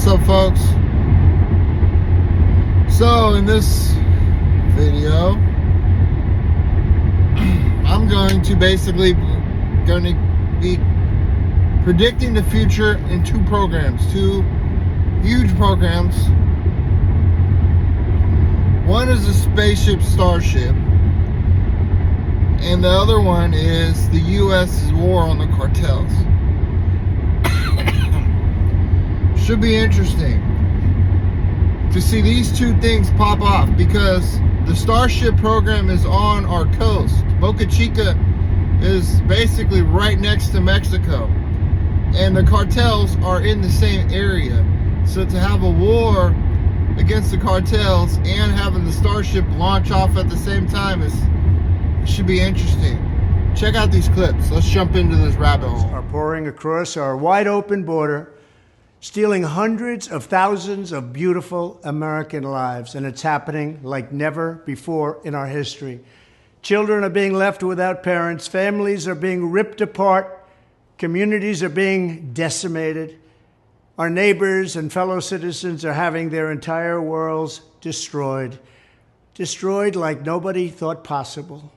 What's up, folks? So in this video I'm going to be predicting the future in two huge programs. One is the spaceship Starship, and the other one is the U.S.'s war on the cartels. Should be interesting to see these two things pop off, because the Starship program is on our coast. Boca Chica is basically right next to Mexico, and the cartels are in the same area. So to have a war against the cartels and having the Starship launch off at the same time should be interesting. Check out these clips. Let's jump into this rabbit hole. Are pouring across our wide open border, stealing hundreds of thousands of beautiful American lives, and it's happening like never before in our history. Children are being left without parents, families are being ripped apart, communities are being decimated. Our neighbors and fellow citizens are having their entire worlds destroyed like nobody thought possible.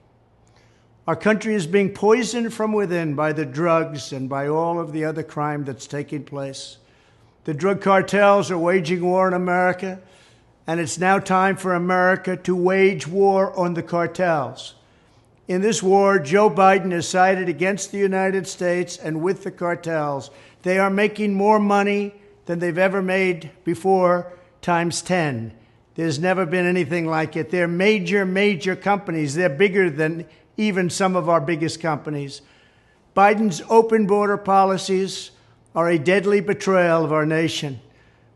Our country is being poisoned from within by the drugs and by all of the other crime that's taking place. The drug cartels are waging war in America, and it's now time for America to wage war on the cartels. In this war, Joe Biden has sided against the United States and with the cartels. They are making more money than they've ever made before, times 10. There's never been anything like it. They're major companies. They're bigger than even some of our biggest companies. Biden's open border policies are a deadly betrayal of our nation.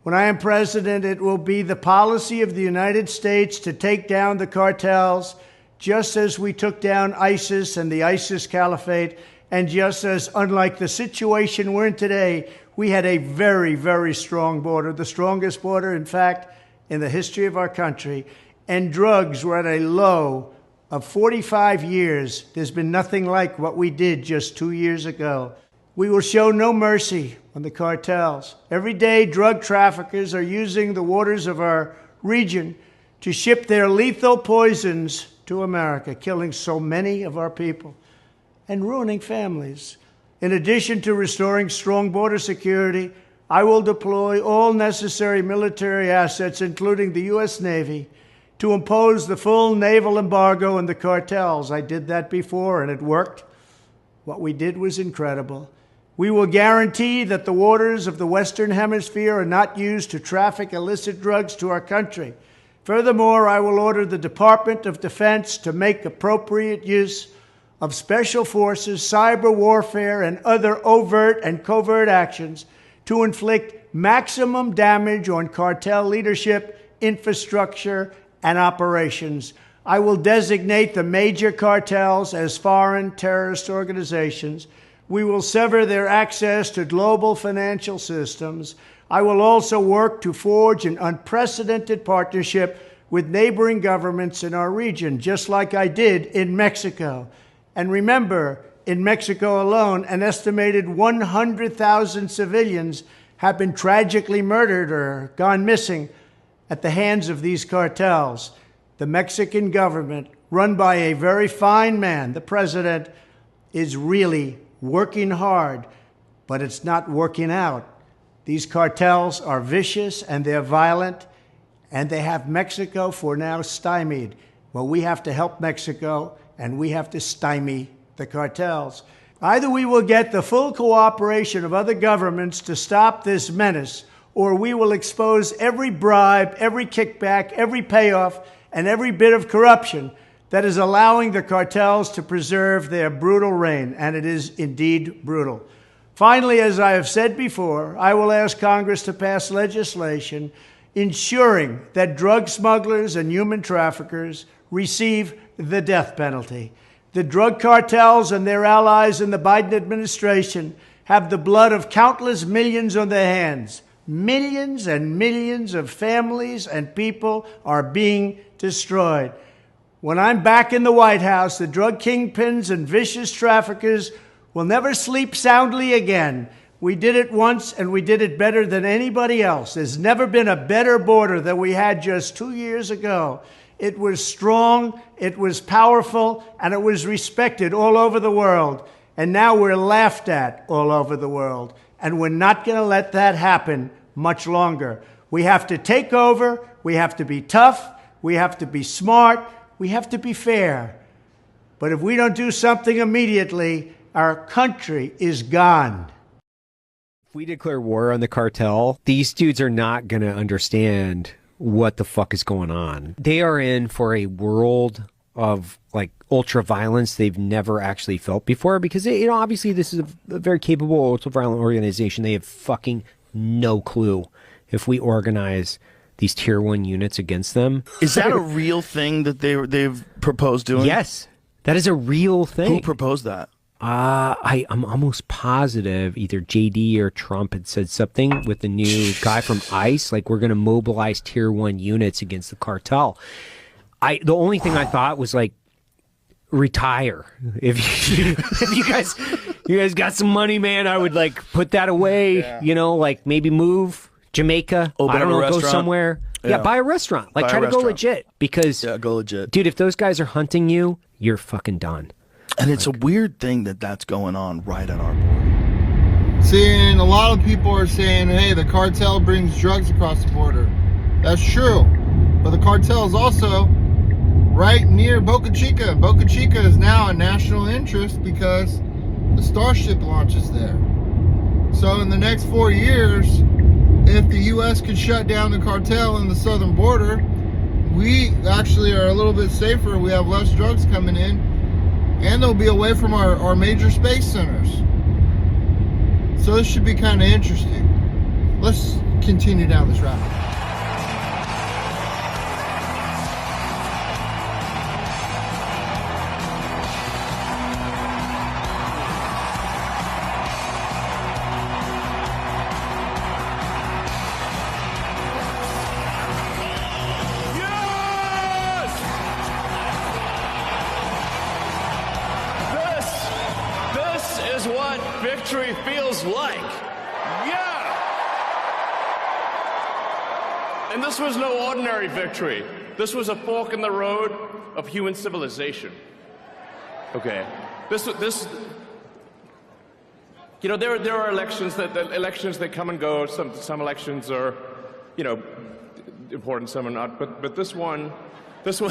When I am president, it will be the policy of the United States to take down the cartels, just as we took down ISIS and the ISIS caliphate, and just as, unlike the situation we're in today, we had a very strong border, the strongest border, in fact, in the history of our country, and drugs were at a low of 45 years. There's been nothing like what we did just 2 years ago. We will show no mercy on the cartels. Every day, drug traffickers are using the waters of our region to ship their lethal poisons to America, killing so many of our people and ruining families. In addition to restoring strong border security, I will deploy all necessary military assets, including the U.S. Navy, to impose the full naval embargo on the cartels. I did that before, and it worked. What we did was incredible. We will guarantee that the waters of the Western Hemisphere are not used to traffic illicit drugs to our country. Furthermore, I will order the Department of Defense to make appropriate use of special forces, cyber warfare, and other overt and covert actions to inflict maximum damage on cartel leadership, infrastructure, and operations. I will designate the major cartels as foreign terrorist organizations. We will sever their access to global financial systems. I will also work to forge an unprecedented partnership with neighboring governments in our region, just like I did in Mexico. And remember, in Mexico alone, an estimated 100,000 civilians have been tragically murdered or gone missing at the hands of these cartels. The Mexican government, run by a very fine man, the president, is really working hard, but it's not working out. These cartels are vicious and they're violent, and they have Mexico for now stymied. Well, we have to help Mexico, and we have to stymie the cartels. Either we will get the full cooperation of other governments to stop this menace, or we will expose every bribe, every kickback, every payoff, and every bit of corruption that is allowing the cartels to preserve their brutal reign, and it is indeed brutal. Finally, as I have said before, I will ask Congress to pass legislation ensuring that drug smugglers and human traffickers receive the death penalty. The drug cartels and their allies in the Biden administration have the blood of countless millions on their hands. Millions and millions of families and people are being destroyed. When I'm back in the White House, the drug kingpins and vicious traffickers will never sleep soundly again. We did it once, and we did it better than anybody else. There's never been a better border than we had just 2 years ago. It was strong, it was powerful, and it was respected all over the world. And now we're laughed at all over the world. And we're not going to let that happen much longer. We have to take over, we have to be tough, we have to be smart, we have to be fair. But if we don't do something immediately, our country is gone. If we declare war on the cartel, these dudes are not going to understand what the fuck is going on. They are in for a world of like ultra violence they've never actually felt before, because obviously this is a very capable ultra violent organization. They have fucking no clue if we organize these tier 1 units against them. Is that a real thing that they've proposed doing? Yes, that is a real thing. Who proposed that? I'm almost positive either JD or Trump had said something with the new guy from ICE, like we're going to mobilize tier 1 units against the cartel. The only thing I thought was like, retire. If you guys got some money, man, I would like put that away. Yeah. Like maybe move Jamaica. I don't know, go somewhere. Yeah, buy a restaurant. Like try to go legit, because go legit, dude. If those guys are hunting you, you're fucking done. And it's a weird thing that's going on right at our border. Seeing a lot of people are saying, hey, the cartel brings drugs across the border. That's true. But the cartel is also right near Boca Chica. Boca Chica is now a national interest because the Starship launches there. So in the next 4 years, if the U.S. could shut down the cartel in the southern border, we actually are a little bit safer. We have less drugs coming in, and they'll be away from our major space centers. So this should be kind of interesting. Let's continue down this route. Victory feels like. Yeah! And this was no ordinary victory. This was a fork in the road of human civilization. Okay. There are elections that come and go. Some elections are, important, some are not. But this one this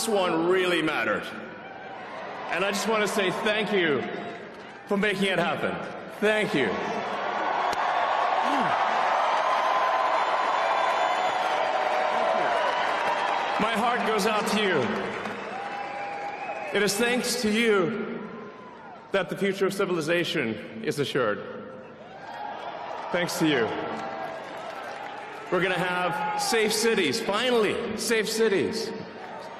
one really mattered. And I just want to say thank you for making it happen. Thank you. My heart goes out to you. It is thanks to you that the future of civilization is assured. Thanks to you. We're going to have safe cities, finally, safe cities.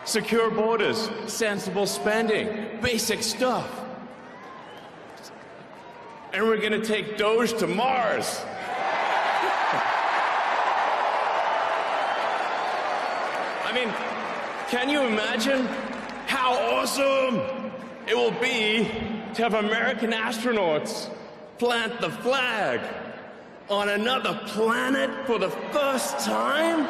Secure borders, sensible spending, basic stuff. And we're going to take Doge to Mars. I mean, can you imagine how awesome it will be to have American astronauts plant the flag on another planet for the first time?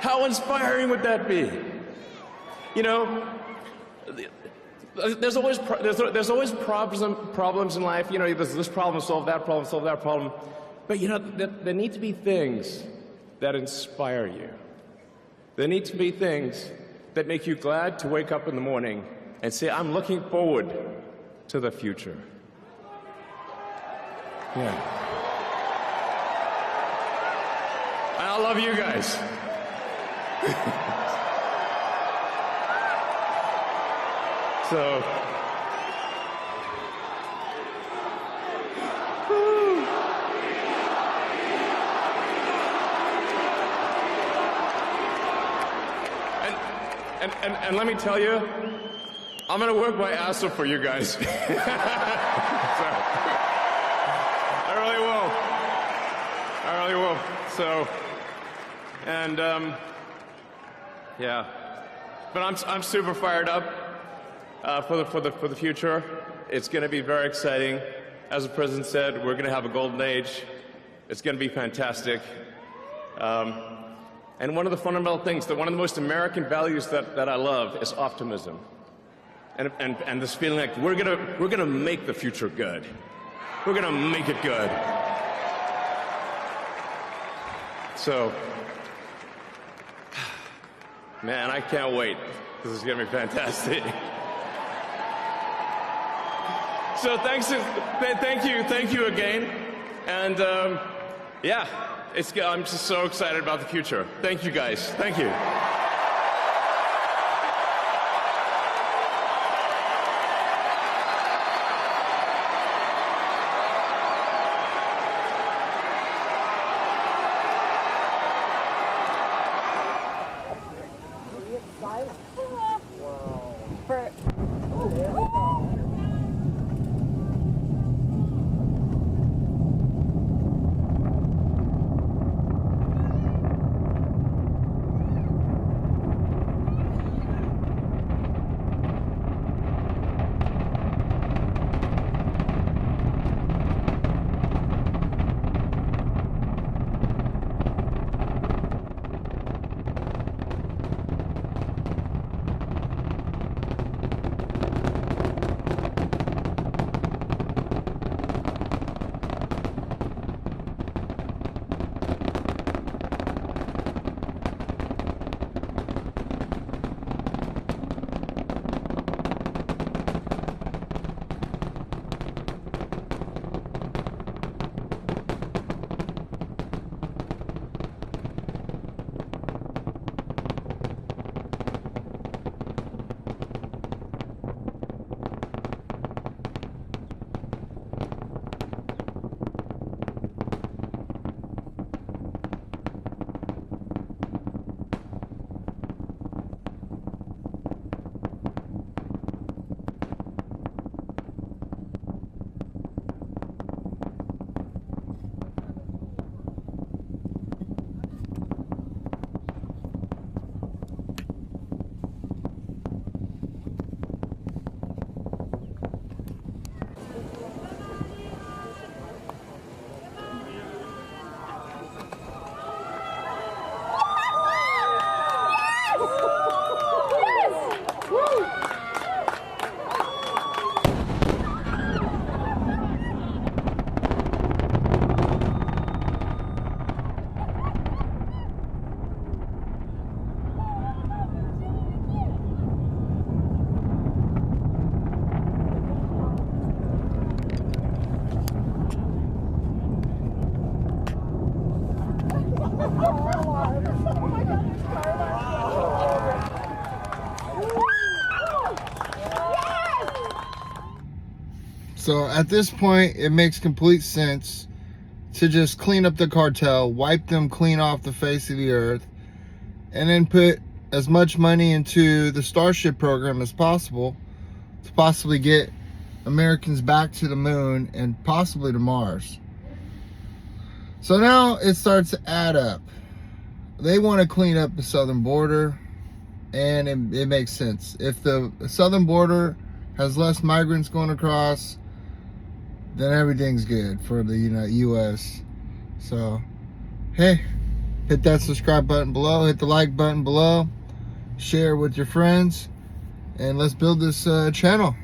How inspiring would that be? There's always problems in life. There's this problem, solve that problem. But there need to be things that inspire you. There need to be things that make you glad to wake up in the morning and say, I'm looking forward to the future. Yeah. And I love you guys. So, and let me tell you, I'm gonna work my ass off for you guys. So, I really will. So And yeah, but I'm super fired up for the future. It's going to be very exciting. As the president said, we're going to have a golden age. It's going to be fantastic. And one of the fundamental things, one of the most American values that I love is optimism, and this feeling like we're gonna make the future good. We're gonna make it good. So, man, I can't wait. This is gonna be fantastic. So thank you again, and yeah, I'm just so excited about the future. Thank you guys. Thank you. So at this point, it makes complete sense to just clean up the cartel, wipe them clean off the face of the earth, and then put as much money into the Starship program as possible to possibly get Americans back to the moon and possibly to Mars. So now it starts to add up. They want to clean up the southern border, and it makes sense. If the southern border has less migrants going across, then everything's good for the U.S. So, hey, hit that subscribe button below, hit the like button below, share with your friends, and let's build this channel.